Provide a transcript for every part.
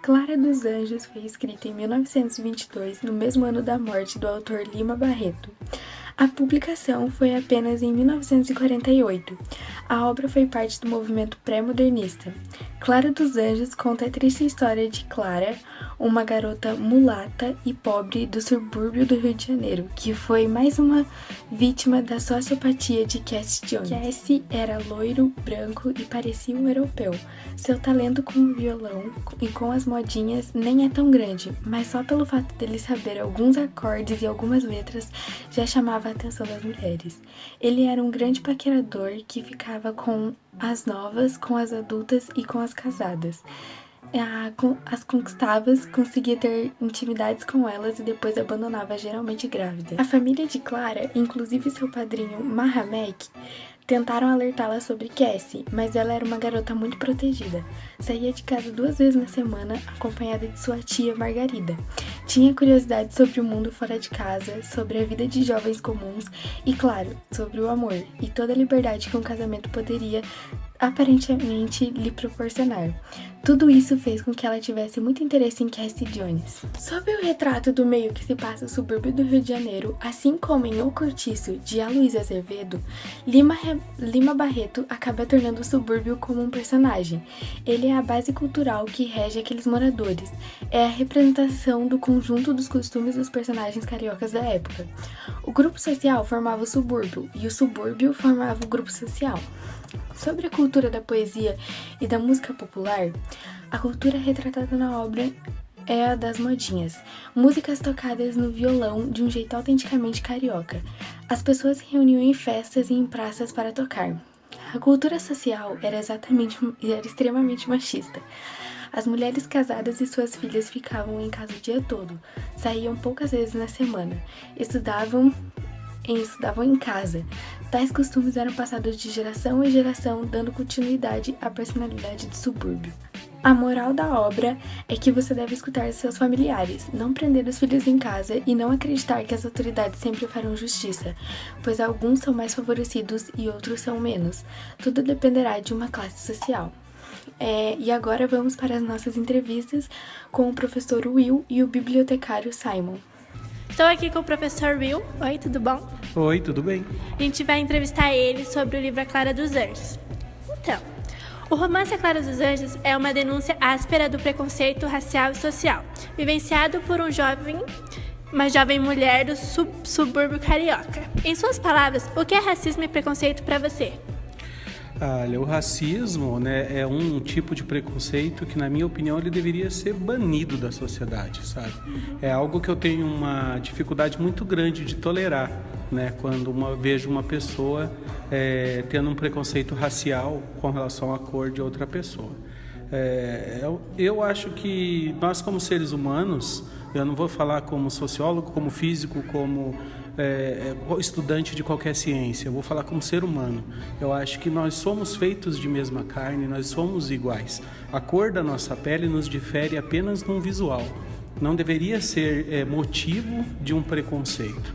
Clara dos Anjos foi escrita em 1922, no mesmo ano da morte do autor Lima Barreto. A publicação foi apenas em 1948. A obra foi parte do movimento pré-modernista. Clara dos Anjos conta a triste história de Clara, uma garota mulata e pobre do subúrbio do Rio de Janeiro, que foi mais uma vítima da sociopatia de Cassie Jones. Cassie era loiro, branco e parecia um europeu. Seu talento com o violão e com as modinhas nem é tão grande, mas só pelo fato dele saber alguns acordes e algumas letras já chamava a atenção das mulheres. Ele era um grande paquerador que ficava com as novas, com as adultas e com as casadas. As conquistava, conseguia ter intimidades com elas e depois abandonava, geralmente grávida. A família de Clara, inclusive seu padrinho Mahamek, tentaram alertá-la sobre Cassie, mas ela era uma garota muito protegida. Saía de casa 2 vezes na semana, acompanhada de sua tia Margarida. Tinha curiosidade sobre o mundo fora de casa, sobre a vida de jovens comuns e, claro, sobre o amor e toda a liberdade que um casamento poderia aparentemente lhe proporcionar. Tudo isso fez com que ela tivesse muito interesse em Cassie Jones. Sob o retrato do meio que se passa no subúrbio do Rio de Janeiro, assim como em O Cortiço, de Aloysio Azevedo, Lima Barreto acaba tornando o subúrbio como um personagem. Ele é a base cultural que rege aqueles moradores. É a representação do conjunto dos costumes dos personagens cariocas da época. O grupo social formava o subúrbio, e o subúrbio formava o grupo social. Sobre a cultura da poesia e da música popular, a cultura retratada na obra é a das modinhas, músicas tocadas no violão de um jeito autenticamente carioca. As pessoas se reuniam em festas e em praças para tocar. A cultura social era extremamente machista. As mulheres casadas e suas filhas ficavam em casa o dia todo, saíam poucas vezes na semana, estudavam em casa. Tais costumes eram passados de geração em geração, dando continuidade à personalidade do subúrbio. A moral da obra é que você deve escutar seus familiares, não prender os filhos em casa e não acreditar que as autoridades sempre farão justiça, pois alguns são mais favorecidos e outros são menos. Tudo dependerá de uma classe social. E agora vamos para as nossas entrevistas com o professor Will e o bibliotecário Simon. Estou aqui com o professor Will. Oi, tudo bom? Oi, tudo bem? A gente vai entrevistar ele sobre o livro A Clara dos Anjos. Então, o romance A Clara dos Anjos é uma denúncia áspera do preconceito racial e social, vivenciado por uma jovem mulher do subúrbio carioca. Em suas palavras, o que é racismo e preconceito para você? Olha, o racismo, é um tipo de preconceito que, na minha opinião, ele deveria ser banido da sociedade, sabe? É algo que eu tenho uma dificuldade muito grande de tolerar, quando vejo uma pessoa tendo um preconceito racial com relação à cor de outra pessoa. Eu acho que nós, como seres humanos, eu não vou falar como sociólogo, como físico, como estudante de qualquer ciência, eu vou falar como ser humano. Eu acho que nós somos feitos de mesma carne, nós somos iguais. A cor da nossa pele nos difere apenas num visual. Não deveria ser motivo de um preconceito.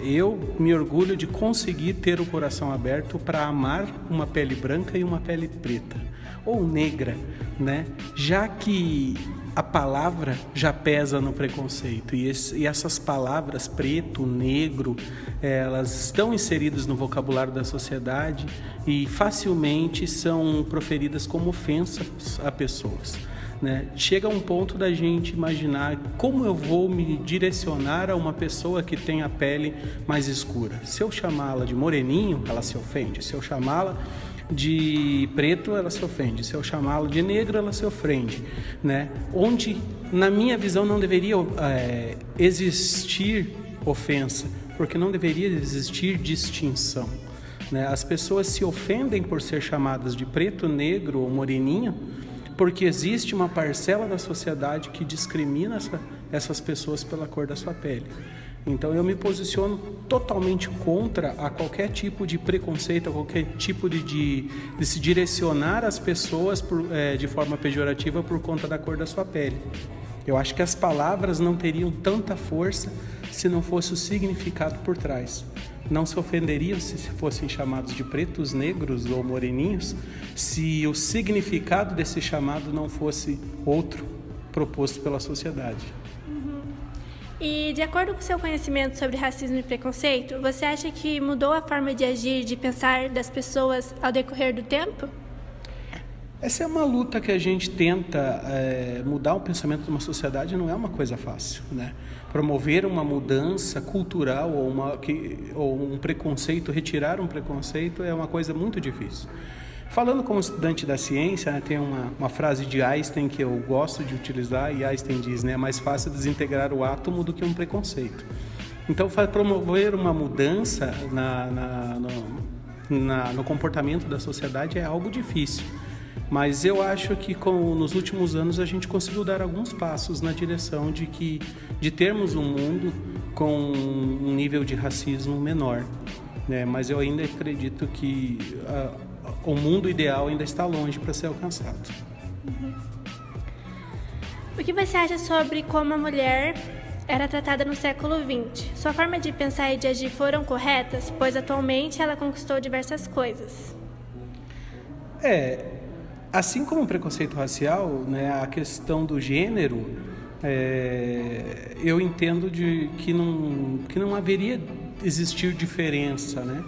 Eu me orgulho de conseguir ter o coração aberto para amar uma pele branca e uma pele preta ou negra, já que a palavra já pesa no preconceito e essas palavras preto, negro, elas estão inseridas no vocabulário da sociedade e facilmente são proferidas como ofensas a pessoas. Chega um ponto da gente imaginar como eu vou me direcionar a uma pessoa que tem a pele mais escura. Se eu chamá-la de moreninho, ela se ofende. Se eu chamá-la de preto, ela se ofende. Se eu chamá-la de negro, ela se ofende. Onde, na minha visão, não deveria existir ofensa, porque não deveria existir distinção. As pessoas se ofendem por ser chamadas de preto, negro ou moreninho, porque existe uma parcela da sociedade que discrimina essas pessoas pela cor da sua pele. Então eu me posiciono totalmente contra a qualquer tipo de preconceito, a qualquer tipo de se direcionar às pessoas de forma pejorativa por conta da cor da sua pele. Eu acho que as palavras não teriam tanta força se não fosse o significado por trás. não se ofenderiam se fossem chamados de pretos, negros ou moreninhos, se o significado desse chamado não fosse outro proposto pela sociedade. E, de acordo com o seu conhecimento sobre racismo e preconceito, você acha que mudou a forma de agir, de pensar das pessoas ao decorrer do tempo? Essa é uma luta que a gente tenta mudar o pensamento de uma sociedade, não é uma coisa fácil, né? Promover uma mudança cultural ou um preconceito, retirar um preconceito é uma coisa muito difícil. Falando como estudante da ciência, né, tem uma frase de Einstein que eu gosto de utilizar, e Einstein diz, né, é mais fácil desintegrar o átomo do que um preconceito. Então, promover uma mudança no comportamento da sociedade é algo difícil. Mas eu acho que nos últimos anos a gente conseguiu dar alguns passos na direção de termos um mundo com um nível de racismo menor, né? Mas eu ainda acredito que o mundo ideal ainda está longe para ser alcançado. O que você acha sobre como a mulher era tratada no século XX? Sua forma de pensar e de agir foram corretas, pois atualmente ela conquistou diversas coisas. Assim como o preconceito racial, né, a questão do gênero, eu entendo que não haveria existir diferença, né?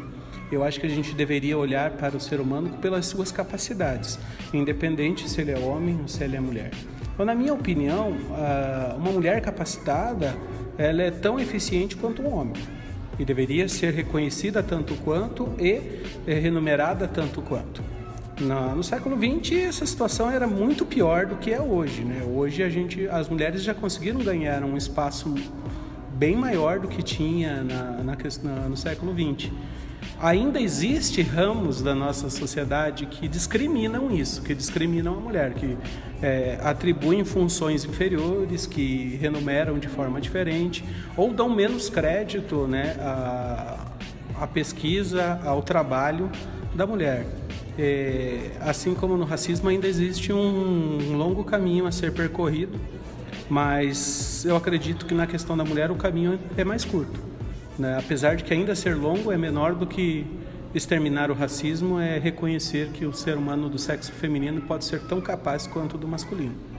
Eu acho que a gente deveria olhar para o ser humano pelas suas capacidades, independente se ele é homem ou se ele é mulher. Então, na minha opinião, uma mulher capacitada, ela é tão eficiente quanto um homem e deveria ser reconhecida tanto quanto e remunerada tanto quanto. No século XX, essa situação era muito pior do que é hoje, né? Hoje as mulheres já conseguiram ganhar um espaço bem maior do que tinha no século XX. Ainda existe ramos da nossa sociedade que discriminam a mulher, que atribuem funções inferiores, que remuneram de forma diferente ou dão menos crédito, né, à pesquisa, ao trabalho da mulher. Assim como no racismo, ainda existe um longo caminho a ser percorrido, mas eu acredito que na questão da mulher o caminho é mais curto, né? Apesar de que ainda ser longo, é menor do que exterminar o racismo, é reconhecer que o ser humano do sexo feminino pode ser tão capaz quanto o do masculino.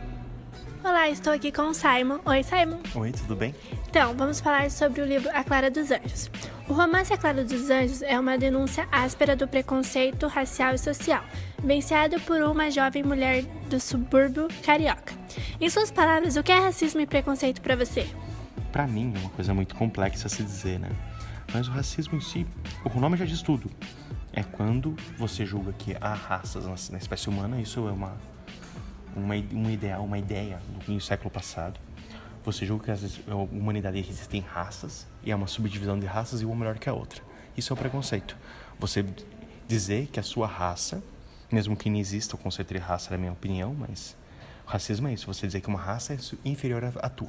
Olá, estou aqui com o Simon. Oi, Simon. Oi, tudo bem? Então, vamos falar sobre o livro A Clara dos Anjos. O romance A Clara dos Anjos é uma denúncia áspera do preconceito racial e social, vivenciado por uma jovem mulher do subúrbio carioca. Em suas palavras, o que é racismo e preconceito para você? Para mim é uma coisa muito complexa a se dizer, né? Mas o racismo em si, o nome já diz tudo. É quando você julga que há raças na espécie humana, isso é uma ideia do século passado. Você julga que a humanidade existem raças e há uma subdivisão de raças e uma melhor que a outra. Isso é o preconceito. Você dizer que a sua raça, mesmo que não exista o conceito de raça, na minha opinião, mas o racismo é isso. Você dizer que uma raça é inferior à tua.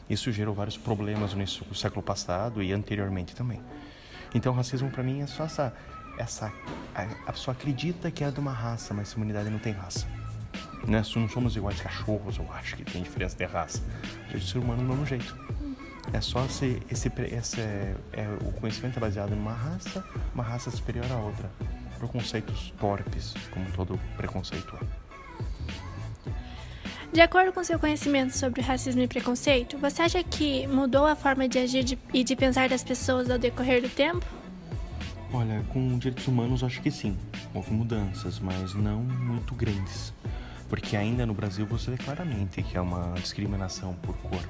Isso gerou vários problemas no século passado e anteriormente também. Então o racismo para mim é só a pessoa acredita que é de uma raça, mas a humanidade não tem raça. Não somos iguais cachorros, eu acho que tem diferença de raça. A gente é ser humano do mesmo jeito. É só o conhecimento é baseado numa raça superior à outra. Preconceitos torpes, como todo preconceito é. De acordo com seu conhecimento sobre racismo e preconceito, você acha que mudou a forma de agir e de pensar das pessoas ao decorrer do tempo? Olha, com direitos humanos acho que sim. Houve mudanças, mas não muito grandes. Porque ainda no Brasil você vê claramente que é uma discriminação por cor,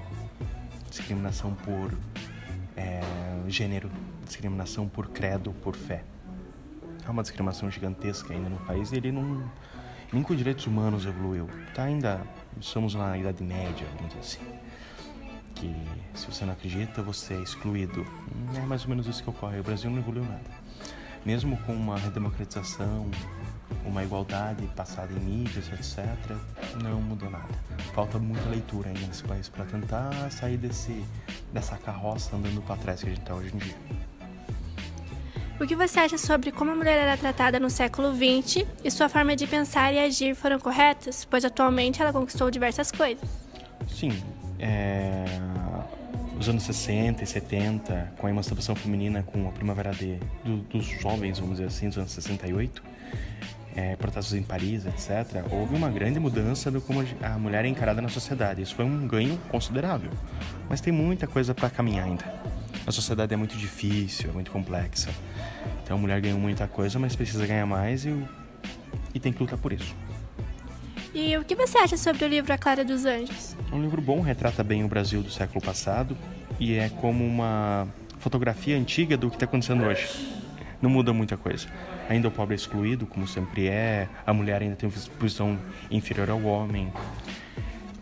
discriminação por gênero, discriminação por credo, por fé. É uma discriminação gigantesca ainda no país e ele nem com direitos humanos evoluiu. Estamos na Idade Média, vamos dizer assim. Que se você não acredita, você é excluído. É mais ou menos isso que ocorre. O Brasil não evoluiu nada. Mesmo com uma redemocratização, uma igualdade passada em mídias, etc., não mudou nada. Falta muita leitura ainda nesse país para tentar sair dessa carroça andando para trás que a gente está hoje em dia. O que você acha sobre como a mulher era tratada no século XX e sua forma de pensar e agir foram corretas? Pois atualmente ela conquistou diversas coisas. Sim, os anos 60 e 70, com a emancipação feminina, com a primavera dos jovens, vamos dizer assim, dos anos 68, protestos em Paris, etc., houve uma grande mudança do como a mulher é encarada na sociedade. Isso foi um ganho considerável, mas tem muita coisa para caminhar ainda. A sociedade é muito difícil, é muito complexa. Então a mulher ganhou muita coisa, mas precisa ganhar mais e tem que lutar por isso. E o que você acha sobre o livro A Clara dos Anjos? É um livro bom, retrata bem o Brasil do século passado e é como uma fotografia antiga do que está acontecendo hoje. Não muda muita coisa. Ainda o pobre é excluído, como sempre é, a mulher ainda tem uma posição inferior ao homem.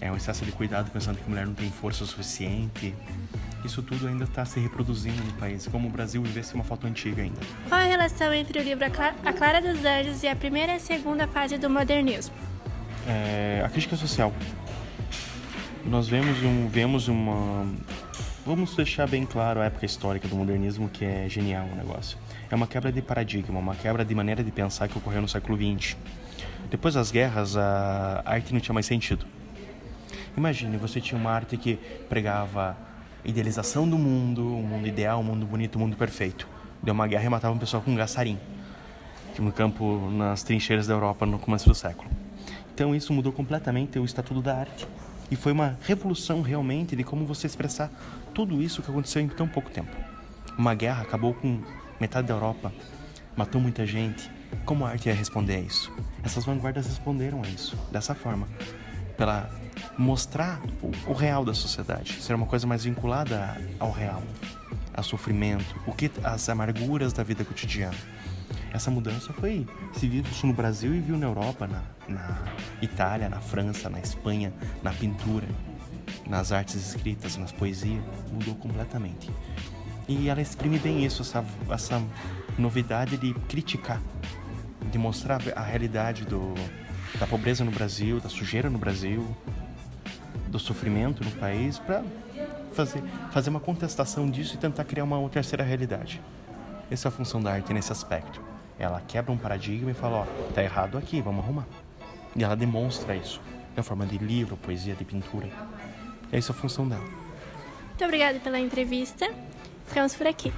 É um excesso de cuidado pensando que a mulher não tem força suficiente. Isso tudo ainda está se reproduzindo no país, como o Brasil vivesse uma foto antiga ainda. Qual a relação entre o livro A Clara dos Anjos e a primeira e a segunda fase do modernismo? A crítica social. Nós vemos uma... Vamos deixar bem claro a época histórica do modernismo, que é genial o negócio. É uma quebra de paradigma, uma quebra de maneira de pensar que ocorreu no século XX. Depois das guerras, a arte não tinha mais sentido. Imagine, você tinha uma arte que pregava idealização do mundo, um mundo ideal, um mundo bonito, um mundo perfeito. Deu uma guerra e matava um pessoal com um gassarim, no campo, nas trincheiras da Europa no começo do século. Então isso mudou completamente o estatuto da arte. E foi uma revolução realmente de como você expressar tudo isso que aconteceu em tão pouco tempo. Uma guerra acabou com metade da Europa, matou muita gente. Como a arte ia responder a isso? Essas vanguardas responderam a isso, dessa forma. Pela mostrar o real da sociedade, ser uma coisa mais vinculada ao real, ao sofrimento, as amarguras da vida cotidiana. Essa mudança se viu no Brasil e viu na Europa, na Itália, na França, na Espanha, na pintura, nas artes escritas, nas poesias, mudou completamente. E ela exprime bem isso, essa novidade de criticar, de mostrar a realidade da pobreza no Brasil, da sujeira no Brasil, do sofrimento no país, para fazer uma contestação disso e tentar criar uma terceira realidade. Essa é a função da arte nesse aspecto. Ela quebra um paradigma e fala, ó, tá errado aqui, vamos arrumar. E ela demonstra isso, na forma de livro, poesia, de pintura. Essa é a função dela. Muito obrigada pela entrevista. Ficamos por aqui.